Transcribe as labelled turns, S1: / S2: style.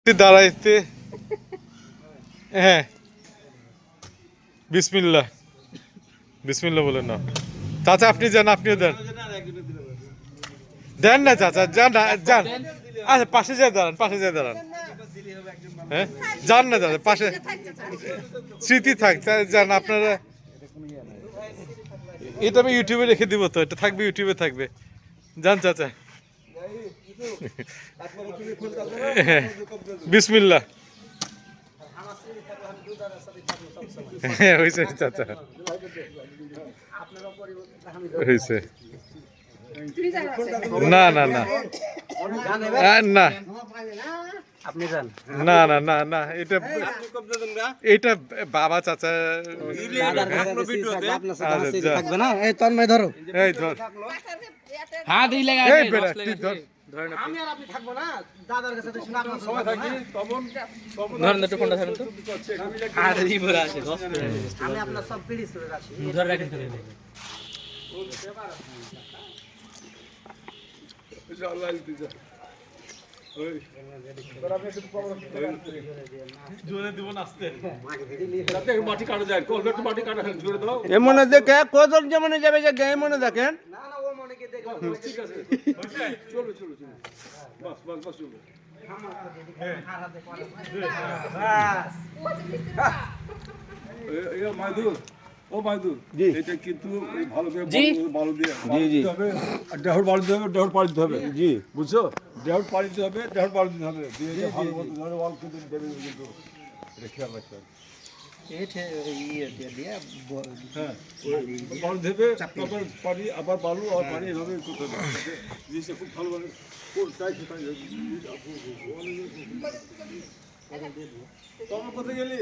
S1: দাঁড়াইতে হ্যাঁ বিসমিল্লাহ বিসমিল্লাহ বলেন না চাচা আপনি যান আপনিও দেন দেন না চাচা যান না যান আচ্ছা পাশে যায় দাঁড়ান পাশে যায় দাঁড়ান হ্যাঁ যান না দাদা পাশে স্মৃতি থাক যান আপনারা এটা আমি ইউটিউবে রেখে দিব তো এটা থাকবে ইউটিউবে থাকবে যান চাচা বিসমিল্লাহ হ্যাঁ হয়েছে চাচা হয়েছে না না না না
S2: আপনি যান
S1: না না না না এটা এটা বাবা চাচা
S2: থাকবে না এই তন্ময় ধরো
S1: এই ধর
S2: হ্যাঁ দিই লাগা
S1: এই বেটা তুই ধর
S2: আমি আর আপনি থাকবো না দাদার কাছে শুনে আপনার সময়
S1: থাকি তখন
S2: ধরেন একটু ফোনটা ধরেন তো আর এই বড় আছে আমি আপনার সব পিড়ি ধরে রাখি ধরে রাখেন ধরে
S3: এমনে দেখে কজন যেমনে যাবে যে গে মনে দেখেন
S2: না না ও মনে কে দেখো ঠিক আছে
S1: চলো চলো চলো বাস বাস বাস চলো মাইদুর ও মাইদুর
S3: জি
S1: এটা কিন্তু ভালো করে ভালো দিয়ে
S3: জি জি
S1: আর দেহর বাড়ি দিতে হবে দেহর পাড়ি দিতে হবে
S3: জি
S1: বুঝছো দেহর পাড়ি দিতে হবে দেহর পাড়ি দিতে হবে দিয়ে ভালো মতো ধরে ওয়াল কিন্তু দেবে কিন্তু এটা খেয়াল রাখতে হবে হ্যাঁ বালু দেবে তারপর পানি আবার বালু আর পানি এভাবে করতে হবে জিনিসটা খুব ভালোভাবে তোমার কোথায় গেলি